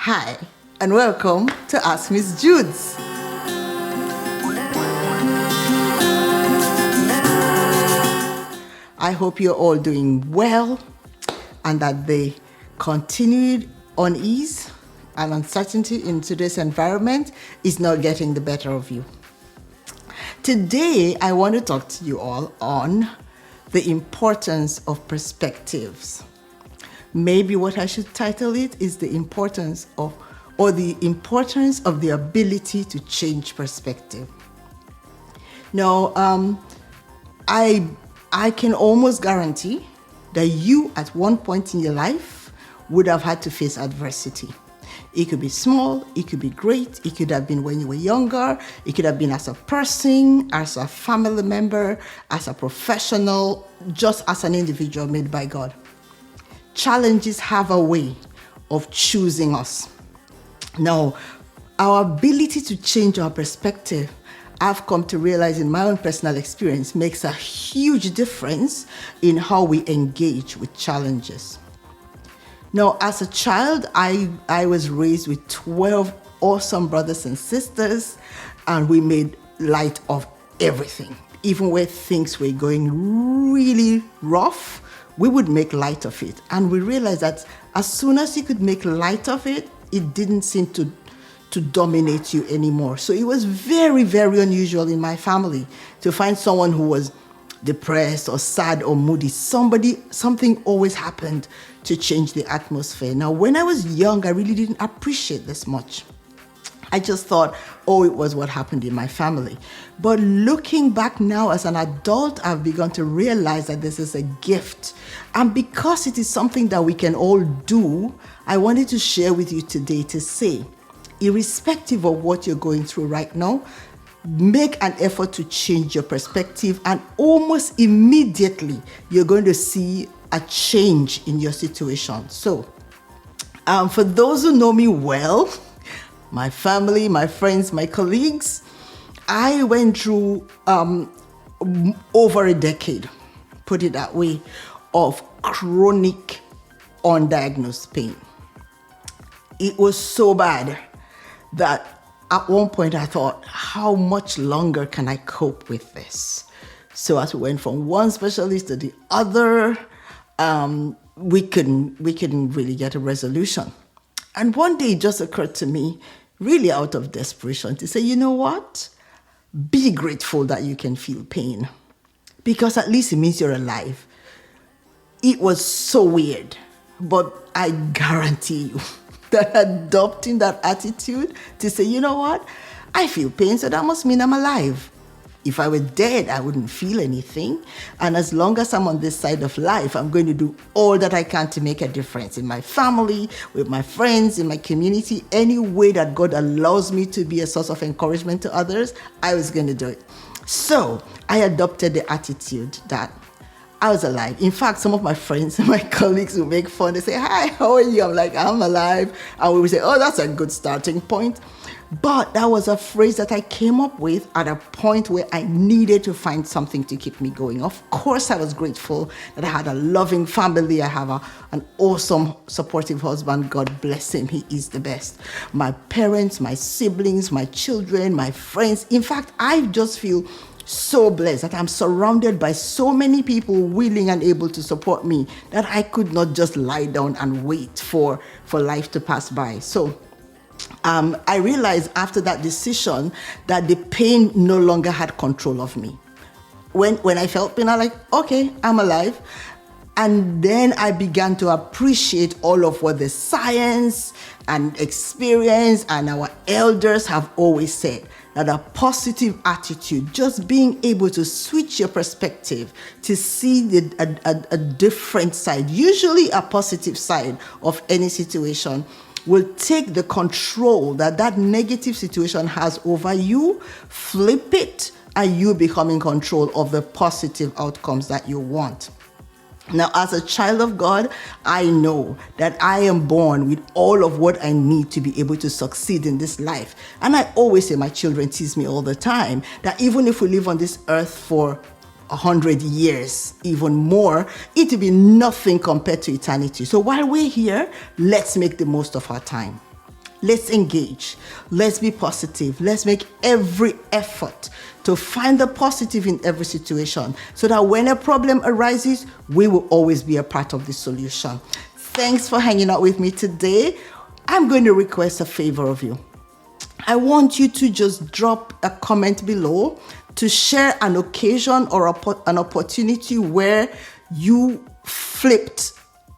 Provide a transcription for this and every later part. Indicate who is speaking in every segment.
Speaker 1: Hi, and welcome to Ask Miss Judz. I hope you're all doing well and that the continued unease and uncertainty in today's environment is not getting the better of you. Today, I want to talk to you all on the importance of perspectives. Maybe what I should title it is the importance of the ability to change perspective. Now, I can almost guarantee that you at one point in your life would have had to face adversity. It could be small, it could be great, it could have been when you were younger, it could have been as a person, as a family member, as a professional, just as an individual made by God. Challenges have a way of choosing us. Now, our ability to change our perspective, I've come to realize in my own personal experience, makes a huge difference in how we engage with challenges. Now, as a child, I was raised with 12 awesome brothers and sisters, and we made light of everything. Even where things were going really rough, we would make light of it. And we realized that as soon as you could make light of it, it didn't seem to dominate you anymore. So it was very, very unusual in my family to find someone who was depressed or sad or moody. Something always happened to change the atmosphere. Now, when I was young, I really didn't appreciate this much. I just thought, it was what happened in my family. But looking back now as an adult, I've begun to realize that this is a gift. And because it is something that we can all do, I wanted to share with you today to say, irrespective of what you're going through right now, make an effort to change your perspective, and almost immediately you're going to see a change in your situation. So, for those who know me well, my family, my friends, my colleagues, I went through over a decade, put it that way, of chronic undiagnosed pain. It was so bad that at one point I thought, how much longer can I cope with this? So as we went from one specialist to the other, we couldn't really get a resolution. And one day it just occurred to me, really out of desperation, to say, you know what? Be grateful that you can feel pain, because at least it means you're alive. It was so weird, but I guarantee you that adopting that attitude to say, you know what? I feel pain, so that must mean I'm alive. If I were dead, I wouldn't feel anything. And as long as I'm on this side of life, I'm going to do all that I can to make a difference in my family, with my friends, in my community, any way that God allows me to be a source of encouragement to others, I was going to do it. So I adopted the attitude that I was alive. In fact, some of my friends and my colleagues would make fun. They say, hi, how are you? I'm like, I'm alive. And we would say, that's a good starting point. But that was a phrase that I came up with at a point where I needed to find something to keep me going. Of course, I was grateful that I had a loving family. I have an awesome, supportive husband. God bless him. He is the best. My parents, my siblings, my children, my friends. In fact, I just feel so blessed that I'm surrounded by so many people willing and able to support me that I could not just lie down and wait for life to pass by. So I realized after that decision that the pain no longer had control of me. When I felt pain, I'm like, okay, I'm alive. And then I began to appreciate all of what the science and experience and our elders have always said, that a positive attitude, just being able to switch your perspective to see a different side, usually a positive side of any situation, will take the control that negative situation has over you, flip it, and you become in control of the positive outcomes that you want. Now, as a child of God, I know that I am born with all of what I need to be able to succeed in this life. And I always say, my children tease me all the time, that even if we live on this earth for 100 years, even more, it will be nothing compared to eternity. So while we're here, let's make the most of our time. Let's engage. Let's be positive. Let's make every effort to find the positive in every situation so that when a problem arises, we will always be a part of the solution. Thanks for hanging out with me today. I'm going to request a favor of you. I want you to just drop a comment below to share an occasion or an opportunity where you flipped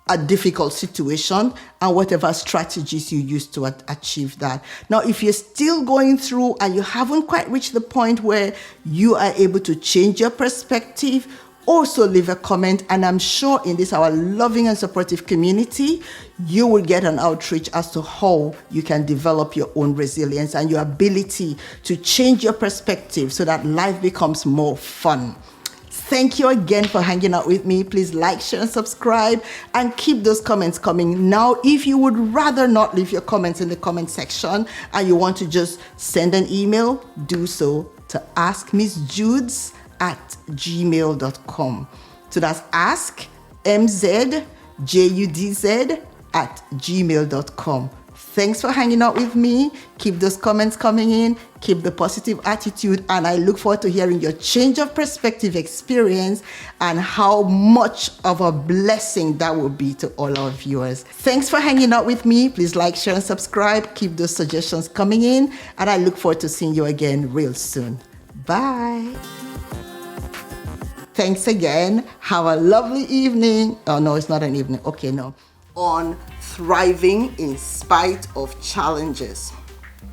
Speaker 1: a difficult situation and whatever strategies you used to achieve that. Now, if you're still going through and you haven't quite reached the point where you are able to change your perspective, also leave a comment, and I'm sure in this our loving and supportive community, you will get an outreach as to how you can develop your own resilience and your ability to change your perspective so that life becomes more fun. Thank you again for hanging out with me. Please like, share, and subscribe, and keep those comments coming. Now, if you would rather not leave your comments in the comment section and you want to just send an email, do so to askmissjudz@gmail.com. So that's askmzjudz@gmail.com. Thanks for hanging out with me. Keep those comments coming in. Keep the positive attitude. And I look forward to hearing your change of perspective experience and how much of a blessing that will be to all our viewers. Thanks for hanging out with me. Please like, share, and subscribe. Keep those suggestions coming in. And I look forward to seeing you again real soon. Bye. Thanks again. Have a lovely evening. Oh, no, it's not an evening. Okay, no. On thriving in spite of challenges.